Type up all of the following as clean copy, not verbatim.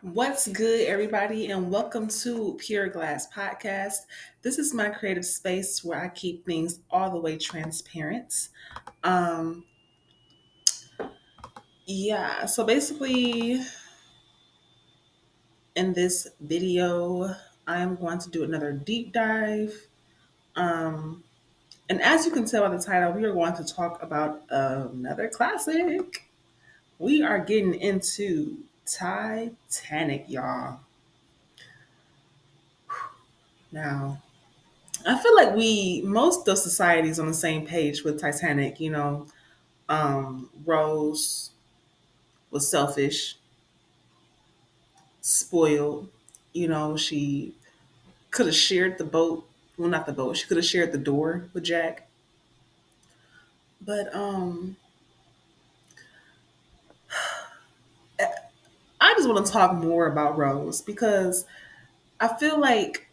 What's good, everybody, and welcome to Pure Glass Podcast. This is my creative space where I keep things all the way transparent. Um, so basically, in this video, I am going to do another deep dive. Um, and as you can tell by the title, we are going to talk about another classic. We are getting into Titanic, y'all. Now, I feel like most of society is on the same page with Titanic. Rose was selfish, spoiled. She could have shared the boat. Well, not the boat. She could have shared the door with Jack. But I just want to talk more about Rose because I feel like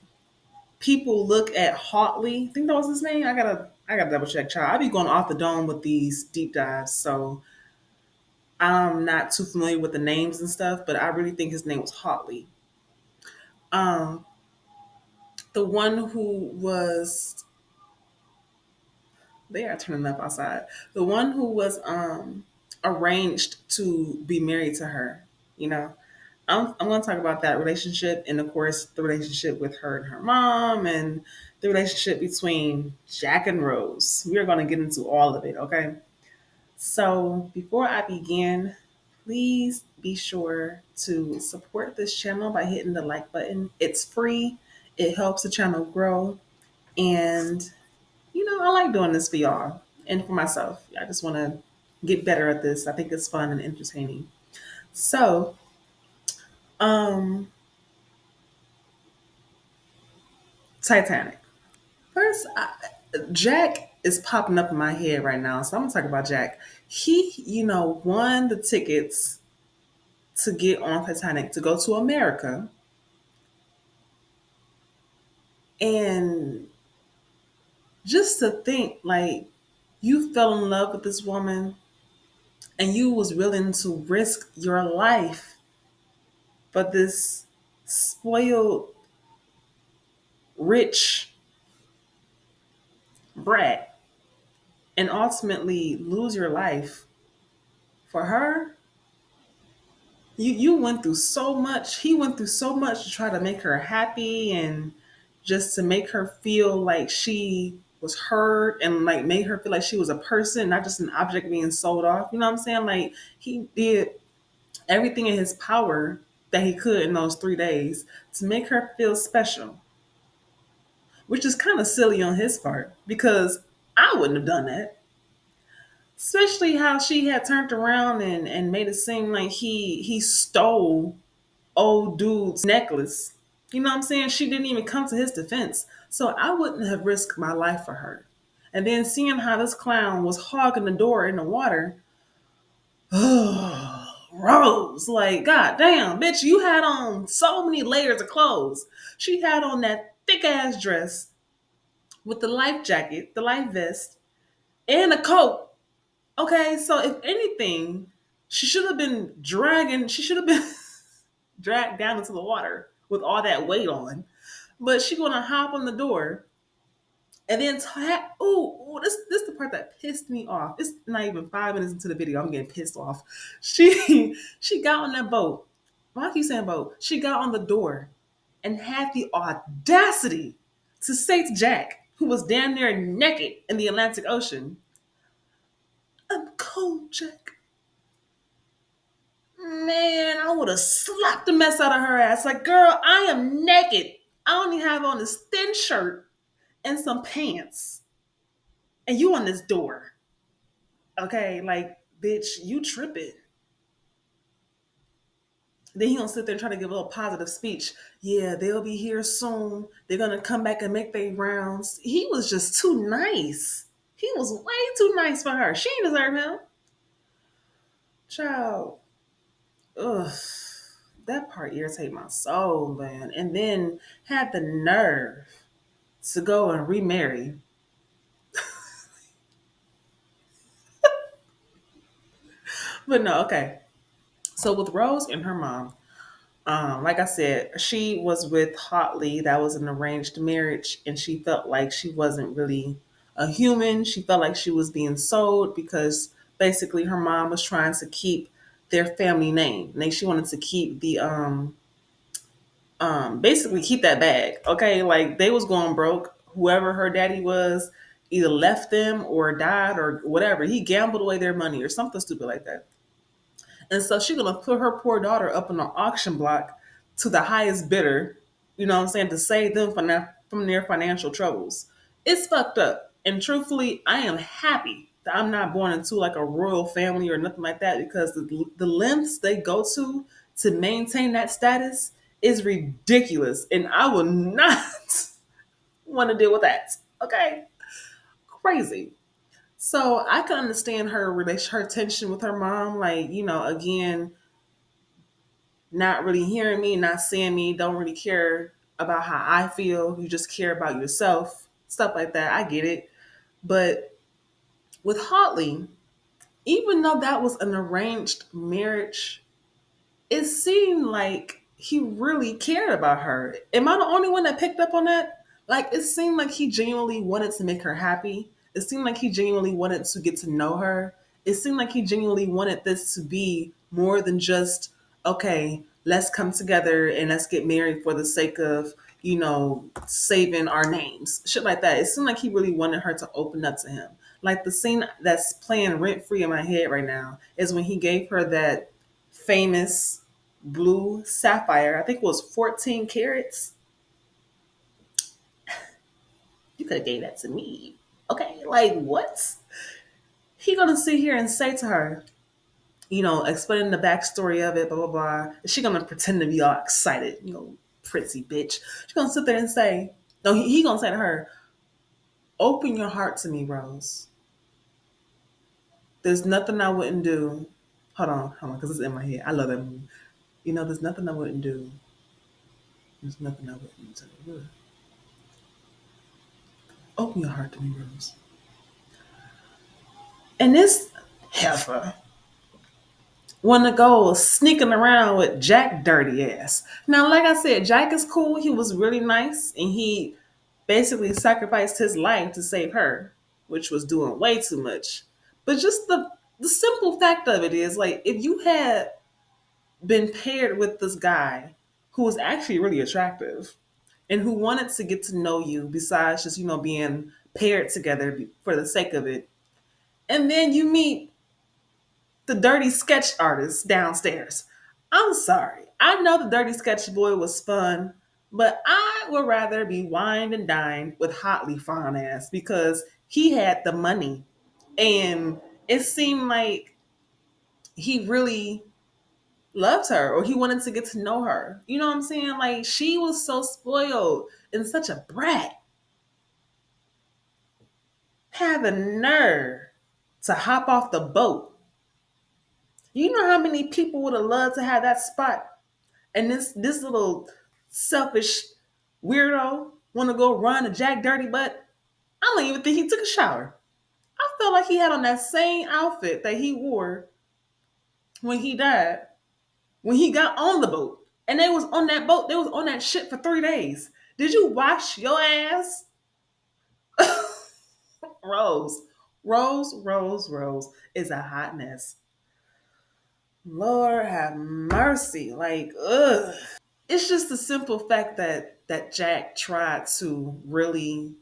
people look at Hartley. I think that was his name. I gotta double check. Child, I be going off the dome with these deep dives, so I'm not too familiar with the names and stuff, but I really think his name was Hartley. Um, the one who was they are turning up outside. The one who was arranged to be married to her. You know, I'm going to talk about that relationship, and of course, the relationship with her and her mom, and the relationship between Jack and Rose. We are going to get into all of it. Okay. So before I begin, please be sure to support this channel by hitting the like button. It's free. It helps the channel grow. And, I like doing this for y'all and for myself. I just want to get better at this. I think it's fun and entertaining. So, um, Titanic. First, Jack is popping up in my head right now. So I'm going to talk about Jack. He, won the tickets to get on Titanic to go to America. And just to think, like, you fell in love with this woman and you was willing to risk your life for this spoiled, rich brat and ultimately lose your life for her. You went through so much. He went through so much to try to make her happy and just to make her feel like she was heard and like made her feel like she was a person, not just an object being sold off. You know what I'm saying? Like he did everything in his power that he could in those 3 days to make her feel special, which is kind of silly on his part because I wouldn't have done that. Especially how she had turned around and made it seem like he stole old dude's necklace. You know what I'm saying? She didn't even come to his defense. So I wouldn't have risked my life for her. And then seeing how this clown was hogging the door in the water, Rose, like, God damn, bitch, you had on so many layers of clothes. She had on that thick ass dress with the life jacket, the life vest, and a coat. Okay, so if anything, she should have been dragged down into the water with all that weight on. But she gonna hop on the door and then this is the part that pissed me off. It's not even 5 minutes into the video. I'm getting pissed off. She got on that boat. Why I keep saying boat? She got on the door and had the audacity to say to Jack, who was damn near naked in the Atlantic Ocean, "I'm cold, Jack." Man, I would have slapped the mess out of her ass. Like, girl, I am naked. I only have on this thin shirt and some pants. And you on this door. Okay, like, bitch, you tripping. Then he gonna sit there and try to give a little positive speech. Yeah, they'll be here soon. They're gonna come back and make their rounds. He was just too nice. He was way too nice for her. She ain't deserve him. Child. Ugh. That part irritated my soul, man. And then had the nerve to go and remarry. But no, okay. So with Rose and her mom, Like I said, she was with Hotley. That was an arranged marriage, and she felt like she wasn't really a human. She felt like she was being sold because basically her mom was trying to keep their family name. Like she wanted to keep the basically keep that bag. Okay, like they was going broke. Whoever her daddy was either left them or died or whatever. He gambled away their money or something stupid like that. And so she's gonna put her poor daughter up on an auction block to the highest bidder, you know what I'm saying, to save them from their financial troubles. It's fucked up. And truthfully, I am happy that I'm not born into like a royal family or nothing like that because the lengths they go to maintain that status is ridiculous. And I will not want to deal with that. Okay? Crazy. So I can understand her relation, her tension with her mom. Like, you know, again, not really hearing me, not seeing me, don't really care about how I feel. You just care about yourself, stuff like that. I get it. But with Hartley, even though that was an arranged marriage, it seemed like he really cared about her. Am I the only one that picked up on that? Like, it seemed like he genuinely wanted to make her happy. It seemed like he genuinely wanted to get to know her. It seemed like he genuinely wanted this to be more than just, okay, let's come together and let's get married for the sake of, you know, saving our names. Shit like that. It seemed like he really wanted her to open up to him. Like the scene that's playing rent free in my head right now is when he gave her that famous blue sapphire. I think it was 14 carats. You could have gave that to me. Okay, like what? He gonna sit here and say to her, you know, explaining the backstory of it, blah blah blah. She gonna pretend to be all excited, you know, pretty bitch. She gonna sit there and say, no, he gonna say to her, open your heart to me, Rose. There's nothing I wouldn't do. Hold on, because it's in my head. I love that movie. You know, there's nothing I wouldn't do. There's nothing I wouldn't do. Open your heart to me, Rose. And this heifer want to go sneaking around with Jack dirty ass. Now, like I said, Jack is cool. He was really nice, and he basically sacrificed his life to save her, which was doing way too much. But just the simple fact of it is, like, if you had been paired with this guy who was actually really attractive and who wanted to get to know you, besides just being paired together for the sake of it, and then you meet the dirty sketch artist downstairs. I'm sorry. I know the dirty sketch boy was fun, but I would rather be wined and dined with Hotly Fawn ass because he had the money. And it seemed like he really loved her or he wanted to get to know her. You know what I'm saying? Like she was so spoiled and such a brat. Had the nerve to hop off the boat. You know how many people would have loved to have that spot. And this little selfish weirdo want to go run a Jack Dirty butt. I don't even think he took a shower. I felt like he had on that same outfit that he wore when he died, when he got on the boat. And they was on that boat, they was on that shit for 3 days. Did you wash your ass? Rose. Rose is a hot mess. Lord have mercy. Like, ugh. It's just the simple fact that Jack tried to really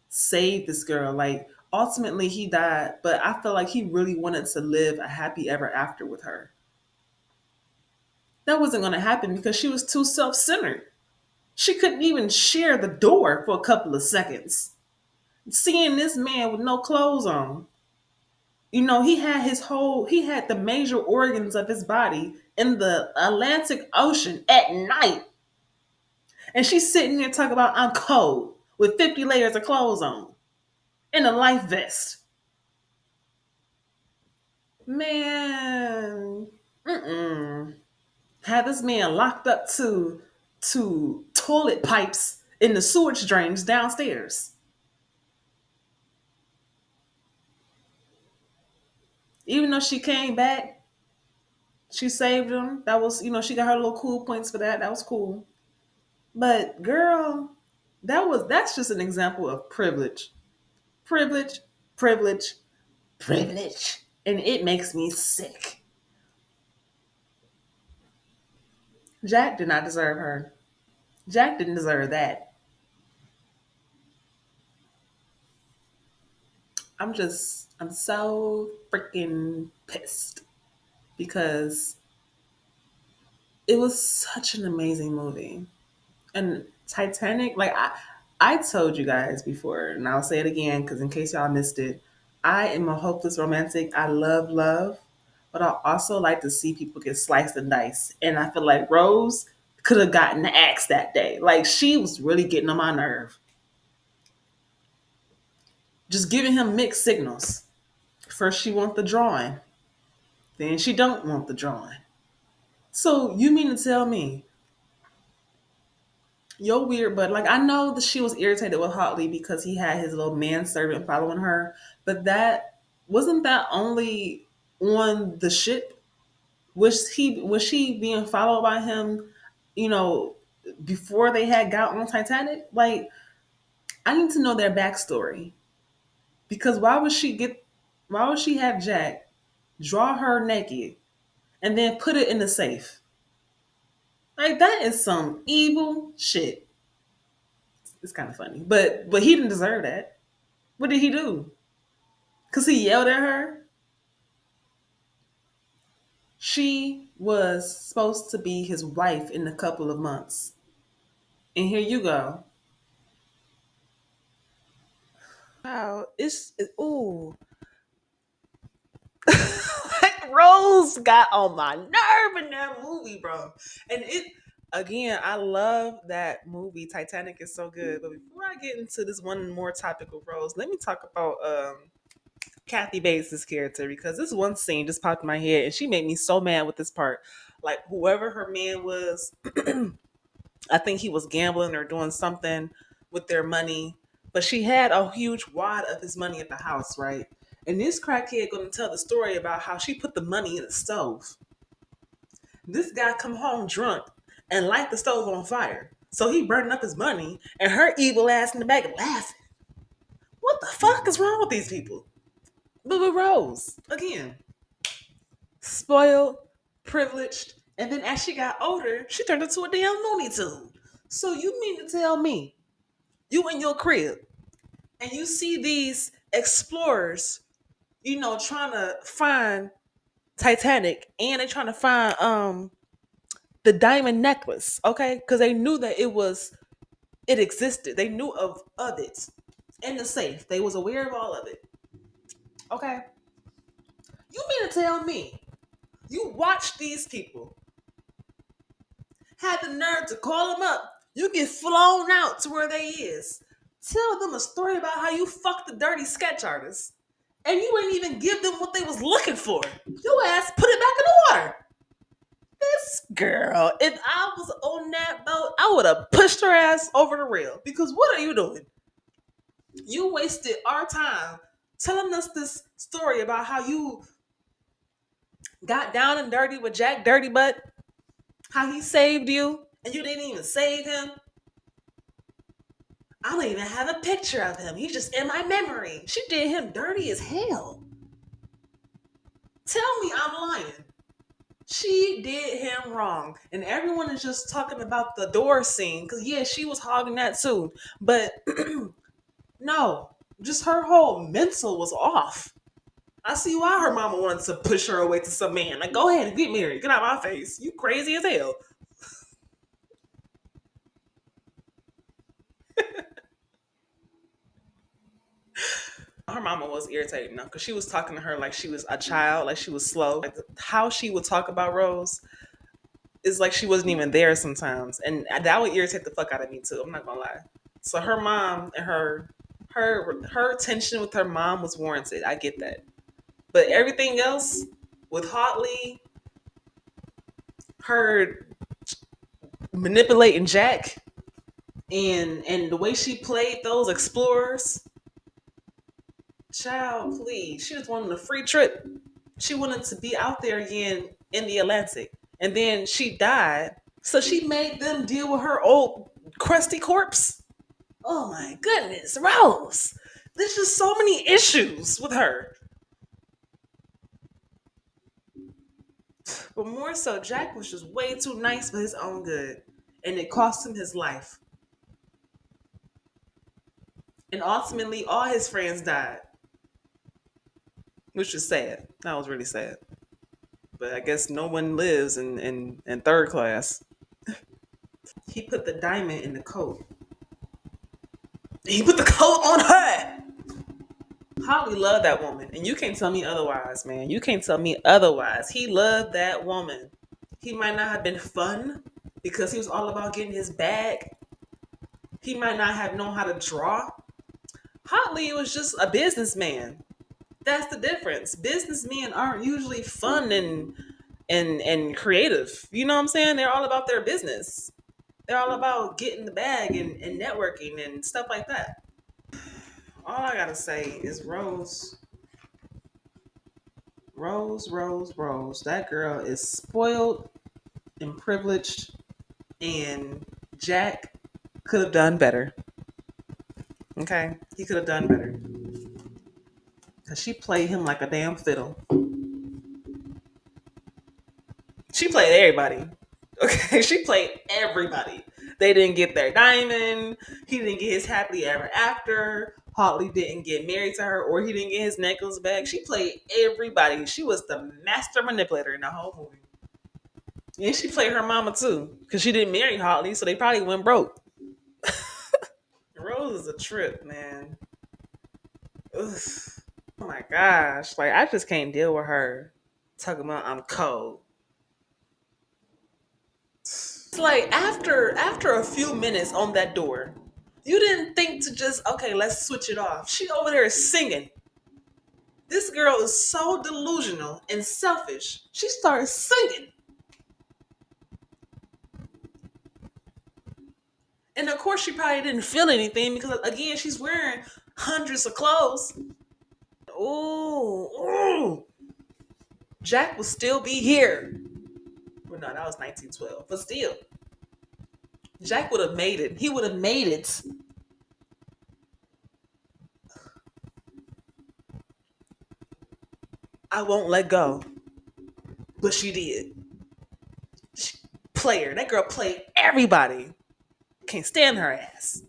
save this girl. Like ultimately he died, but I feel like he really wanted to live a happy ever after with her. That wasn't going to happen because she was too self-centered. She couldn't even share the door for a couple of seconds. Seeing this man with no clothes on, he had the major organs of his body in the Atlantic Ocean at night. And she's sitting there talking about I'm cold with 50 layers of clothes on and a life vest. Man, had this man locked up to toilet pipes in the sewage drains downstairs. Even though she came back, She saved him. That was, she got her little cool points for that. That was cool. But girl, that's just an example of privilege. Privilege, privilege, privilege. And it makes me sick. Jack did not deserve her. Jack didn't deserve that. I'm so freaking pissed because it was such an amazing movie. And Titanic, like I told you guys before, and I'll say it again because in case y'all missed it, I am a hopeless romantic. I love love, but I also like to see people get sliced and diced. And I feel like Rose could have gotten the axe that day. Like she was really getting on my nerve, just giving him mixed signals. First she want the drawing, then she don't want the drawing. So you mean to tell me you're weird, but like I know that she was irritated with Hartley because he had his little manservant following her, but that wasn't that only on the ship? Was she being followed by him, you know, before they had got on Titanic? Like I need to know their backstory. Because why would she have Jack draw her naked and then put it in the safe? Like that is some evil shit. It's kind of funny. But he didn't deserve that. What did he do? Because he yelled at her. She was supposed to be his wife in a couple of months. And here you go. Wow, ooh. Like Rose got on my nerve in that movie, bro. And it again, I love that movie. Titanic is so good. But before I get into this one more topic of Rose, let me talk about Kathy Bates' character because this one scene just popped in my head and she made me so mad with this part. Like whoever her man was, I think he was gambling or doing something with their money, but she had a huge wad of his money at the house, right? And this crackhead gonna tell the story about how she put the money in the stove. This guy come home drunk and light the stove on fire. So he burning up his money and her evil ass in the back laughing. What the fuck is wrong with these people? But with Rose, again, spoiled, privileged, and then as she got older, she turned into a damn Looney Tune. So you mean to tell me you in your crib and you see these explorers, trying to find Titanic and they're trying to find the diamond necklace, okay? Because they knew that it existed. They knew of it in the safe. They was aware of all of it. Okay. You mean to tell me you watch these people had the nerve to call them up. You get flown out to where they is. Tell them a story about how you fucked the dirty sketch artist. And you ain't even give them what they was looking for. Your ass put it back in the water. This girl, if I was on that boat, I would have pushed her ass over the rail. Because what are you doing? You wasted our time telling us this story about how you got down and dirty with Jack Dirty Butt, how he saved you, and you didn't even save him. I don't even have a picture of him. He's just in my memory. She did him dirty as hell. Tell me I'm lying. She did him wrong. And everyone is just talking about the door scene. Because, yeah, she was hogging that too. But, no. Just her whole mental was off. I see why her mama wanted to push her away to some man. Like, go ahead and get married. Get out of my face. You crazy as hell. Her mama was irritating now because she was talking to her like she was a child, like she was slow. Like how she would talk about Rose is like she wasn't even there sometimes, and that would irritate the fuck out of me too. I'm not gonna lie. So her mom and her tension with her mom was warranted. I get that, but everything else with Hartley, her manipulating Jack, and the way she played those explorers. Child, please. She just wanted a free trip. She wanted to be out there again in the Atlantic. And then she died. So she made them deal with her old crusty corpse. Oh my goodness, Rose. There's just so many issues with her. But more so, Jack was just way too nice for his own good. And it cost him his life. And ultimately, all his friends died, which is sad. That was really sad. But I guess no one lives in third class. He put the diamond in the coat. He put the coat on her. Holly loved that woman. And you can't tell me otherwise, man. You can't tell me otherwise. He loved that woman. He might not have been fun because he was all about getting his bag. He might not have known how to draw. Holly was just a businessman. That's the difference. Businessmen aren't usually fun and creative. You know what I'm saying? They're all about their business. They're all about getting the bag and networking and stuff like that. All I gotta say is Rose, Rose, Rose, Rose. That girl is spoiled and privileged, and Jack could have done better. Okay, he could have done better because she played him like a damn fiddle. She played everybody. Okay, she played everybody. They didn't get their diamond. He didn't get his happily ever after. Hartley didn't get married to her, or he didn't get his necklace back. She played everybody. She was the master manipulator in the whole movie. And she played her mama too, because she didn't marry Hartley, so they probably went broke. Rose is a trip, man. Ugh. Oh my gosh, like I just can't deal with her talking about I'm cold. It's like after a few minutes on that door, you didn't think to just okay, let's switch it off. She over there singing. This girl is so delusional and selfish. She started singing. And of course she probably didn't feel anything because again, she's wearing hundreds of clothes. Ooh, ooh. Jack will still be here. Well, no, that was 1912. But still, Jack would have made it. He would have made it. I won't let go. But she did. She, player. That girl played everybody. Can't stand her ass.